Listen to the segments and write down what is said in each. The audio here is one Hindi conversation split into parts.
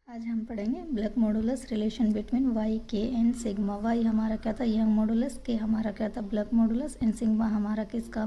आज हम पढ़ेंगे bulk modulus relation between Y K and sigma. Y हमारा क्या था, यंग मॉडुलस, के हमारा क्या था, ब्लैक मॉडुलस, एंड सिग्मा हमारा किसका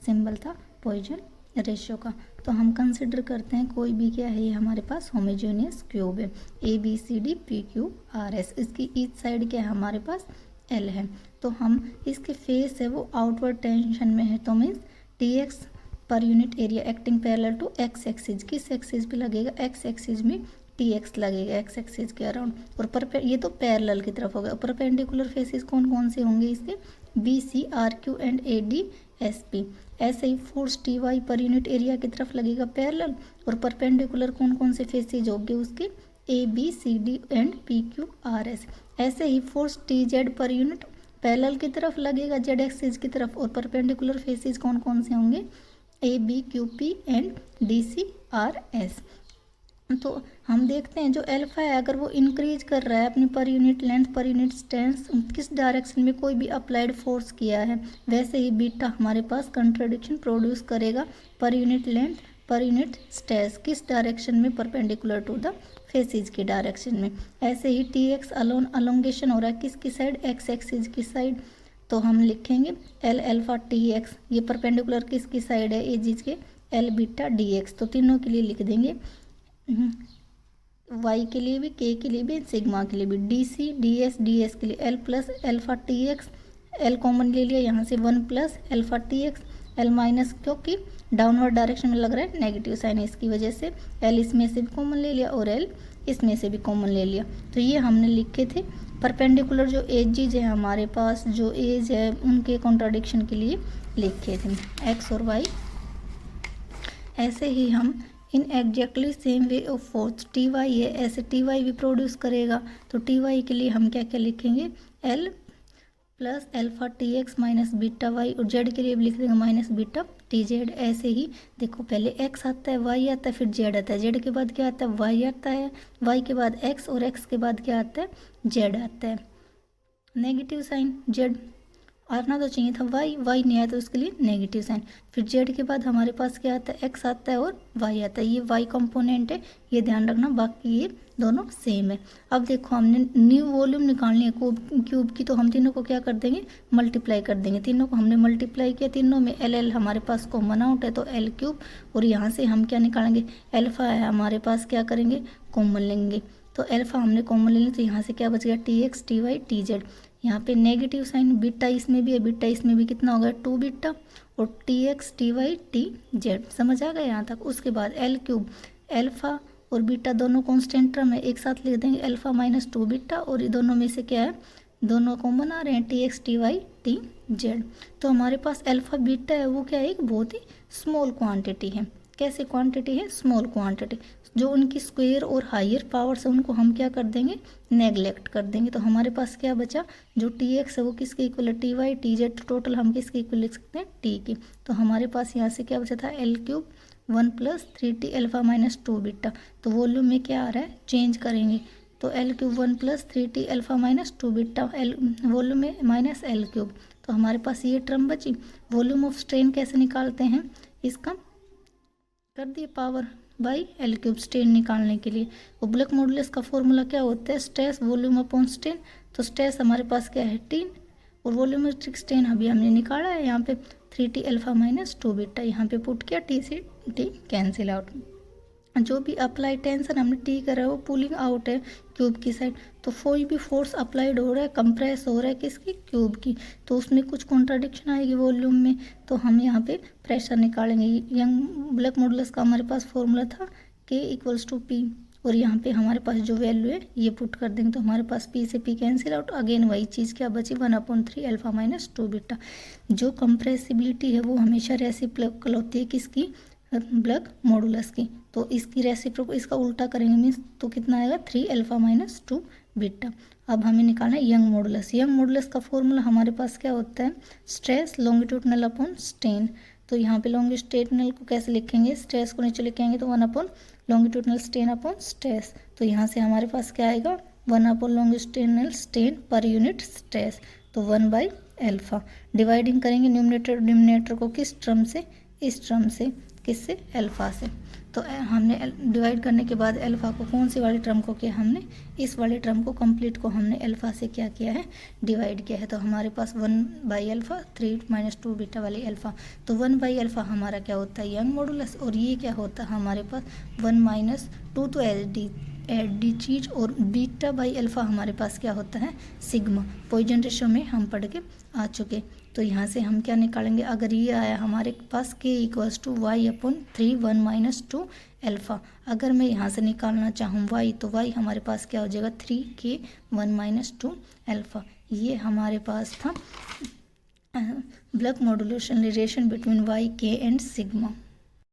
सिंबल था, पॉइजन रेशियो का। तो हम कंसिडर करते हैं कोई भी क्या है, ये हमारे पास होमोजेनियस क्यूब है, A B C D P Q R S. इसकी ईच साइड क्या है हमारे पास, एल है। तो हम इसके फेस है वो आउटवर्ड टेंशन में है, तो मीन्स टी एक्स पर unit area acting parallel to X axis. किस एक्सिस पे लगेगा, एक्स एक्सिस में टी एक्स लगेगा, एक्स एक्सिस के अराउंड। और ये तो पैरेलल की तरफ होगा। परपेंडिकुलर फेसिस कौन कौन से होंगे इसके, B C R Q and A D S P. ऐसे ही फोर्स टी वाई पर यूनिट एरिया की तरफ लगेगा पैरेलल, और परपेंडिकुलर कौन कौन से फेसिस होंगे उसके, A B C D and P Q R S. ऐसे ही फोर्स टी जेड पर यूनिट पैरेलल की तरफ लगेगा जेड एक्सिस की तरफ, और परपेंडिकुलर फेसिस कौन कौन से होंगे, A B Q P and D C R S. तो हम देखते हैं जो अल्फा है अगर वो इंक्रीज कर रहा है अपनी per unit length per unit strength, किस डायरेक्शन में कोई भी अप्लाइड फोर्स किया है, वैसे ही बीटा हमारे पास कंट्राडिक्शन प्रोड्यूस करेगा per unit length per unit stress किस डायरेक्शन में, परपेंडिकुलर टू द फेसिस की डायरेक्शन में। ऐसे ही टी एक्स अलोंगेशन हो रहा है किसकी साइड, एक्स एक्सिस की साइड। तो हम लिखेंगे एल अल्फा टी एक्स, ये परपेंडिकुलर किसकी साइड है, ए जीज के, एल बीटा डी एक्स। तो तीनों के लिए लिख देंगे, वाई के लिए भी, के के लिए भी, सिग्मा के लिए भी। डी सी डी एस के लिए L plus alpha T x, L common ले लिया यहाँ से, 1 plus alpha T x, L minus क्योंकि डाउनवर्ड डायरेक्शन में लग रहा है नेगेटिव साइन, इसकी वजह से एल इसमें से भी कॉमन ले लिया और एल इसमें से भी कॉमन ले लिया। तो ये हमने लिखे थे परपेंडिकुलर जो एजेज है हमारे पास, जो एज है उनके कॉन्ट्राडिक्शन के लिए लिखे थे एक्स और वाई। ऐसे ही हम in exactly same way of force T Y है, ऐसे टी वाई भी प्रोड्यूस करेगा। तो टी वाई के लिए हम क्या क्या लिखेंगे, L plus alpha T X minus beta Y, और जेड के लिए भी लिख देंगे माइनस बीटा टी जेड। ऐसे ही देखो पहले एक्स आता है, वाई आता है, फिर जेड आता है, जेड के बाद क्या आता है, वाई आता है, वाई के बाद एक्स, और एक्स के बाद क्या आता है, जेड आता है। नेगेटिव साइन जेड आना तो चाहिए था, वाई वाई नहीं आया तो उसके लिए नेगेटिव साइन। फिर जेड के बाद हमारे पास क्या आता है, एक्स आता है और वाई आता है, ये वाई कंपोनेंट है, ये ध्यान रखना, बाकी ये दोनों सेम है। अब देखो हमने न्यू वॉल्यूम निकालनी है क्यूब की, तो हम तीनों को क्या कर देंगे, मल्टीप्लाई कर देंगे। तीनों को हमने मल्टीप्लाई किया, तीनों में एल एल हमारे पास कॉमन आउट है तो एल क्यूब, और यहाँ से हम क्या निकालेंगे, अल्फा है हमारे पास, क्या करेंगे, कॉमन लेंगे। तो अल्फा हमने कॉमन ले लिया, तो यहाँ से क्या बच गया, T X T Y T Z. यहाँ पे नेगेटिव साइन बीटा इसमें भी है, बीटा इसमें भी कितना होगा, 2 बीटा, और T X T Y T Z. समझ आ गया यहाँ तक। उसके बाद एल क्यूब, अल्फा और बीटा दोनों कॉन्स्टेंट टर्म है, एक साथ लिख देंगे अल्फा माइनस 2 बीटा, और ये दोनों में से क्या है, दोनों कॉमन आ रहे हैं, T X T Y T Z. तो हमारे पास अल्फा बीटा है वो क्या है, एक बहुत ही स्मॉल क्वांटिटी है। कैसे क्वांटिटी है, स्मॉल क्वांटिटी। जो उनकी स्क्वायर और हायर पावर्स है उनको हम क्या कर देंगे, नेगलेक्ट कर देंगे। तो हमारे पास क्या बचा, जो टी एक्स है वो किसके इक्वल है, T Y T Z, total हम किसके इक्वल लिख सकते हैं, टी की। तो हमारे पास यहाँ से क्या बचा था, L cube 1 plus 3t alpha minus 2 beta. तो वॉल्यूम में क्या आ रहा है, चेंज करेंगे, तो L cube 1 plus 3t alpha minus 2 beta, L volume में माइनस एल क्यूब। तो हमारे पास ये टर्म बची। वॉल्यूम ऑफ स्ट्रेन कैसे निकालते हैं, इसका कर दिए power by L cube strain निकालने के लिए। और ब्लैक मॉडुलस का फॉर्मूला क्या होता है, स्ट्रेस वॉल्यूम अपॉन स्ट्रेन। तो स्ट्रेस हमारे पास क्या है, टी, और वॉल्यूमेट्रिक स्ट्रेन अभी हमने निकाला है यहाँ पे 3t अल्फा माइनस 2 बीटा, यहाँ पे पुट किया, टी से टी कैंसिल आउट। जो भी अप्लाई टेंशन हमने टी करा है वो पुलिंग आउट है क्यूब की साइड। तो कोई भी फोर्स अप्लाइड हो रहा है, कंप्रेस हो रहा है किसकी, क्यूब की, तो उसमें कुछ कॉन्ट्राडिक्शन आएगी वॉल्यूम में, तो हम यहाँ पे प्रेशर निकालेंगे। यंग ब्लैक मॉडुलस का हमारे पास फॉर्मूला था के इक्वल्स टू पी, और यहाँ पे हमारे पास जो वैल्यू है ये पुट कर देंगे, तो हमारे पास पी से पी कैंसिल आउट। अगेन वही चीज़ क्या बची, 1/3 अल्फा माइनस 2 बीटा। जो कंप्रेसिबिलिटी है वो हमेशा रेसिप्रोकल होती है किसकी, ब्लैक मॉडुलस की। तो इसकी रेसिप्रोकल, इसका उल्टा करेंगे मीन्स, तो कितना आएगा, 3 अल्फा माइनस 2 बीटा। अब हमें निकालना है यंग मॉडुलस। यंग मॉडुलस का फॉर्मूला हमारे पास क्या होता है, स्ट्रेस लॉन्गिट्यूडनल अपॉन स्ट्रेन। तो यहाँ पे लॉन्गिट्यूडनल को कैसे लिखेंगे, स्ट्रेस को नीचे लिखेंगे तो 1 upon longitudinal strain upon stress. तो यहाँ से हमारे पास क्या आएगा, 1 upon longitudinal strain per unit stress, तो 1 बाई अल्फा। डिवाइडिंग करेंगे न्यूमरेटर डिनोमिनेटर को किस टर्म से, इस टर्म से, किससे, अल्फ़ा से। तो हमने डिवाइड करने के बाद अल्फ़ा को कौन सी वाली टर्म को किया हमने, इस वाले टर्म को कंप्लीट को हमने अल्फ़ा से क्या किया है, डिवाइड किया है। तो हमारे पास 1/अल्फ़ा 3 - 2 बीटा वाली अल्फ़ा। तो 1/अल्फ़ा हमारा क्या होता है, यंग मॉडुलस, और ये क्या होता है हमारे पास 1 - 2 तो एच डी चीज, और बीटा बाई अल्फ़ा हमारे पास क्या होता है, सिग्मा। पॉइजन रेशो में हम पढ़ के आ चुके। तो यहाँ से हम क्या निकालेंगे, अगर ये आया हमारे पास k = y/3 1 - 2 अल्फ़ा। अगर मैं यहाँ से निकालना चाहूँ y, तो y हमारे पास क्या हो जाएगा 3k 1 - 2 अल्फ़ा। ये हमारे पास था black modulation relation between y, k and sigma.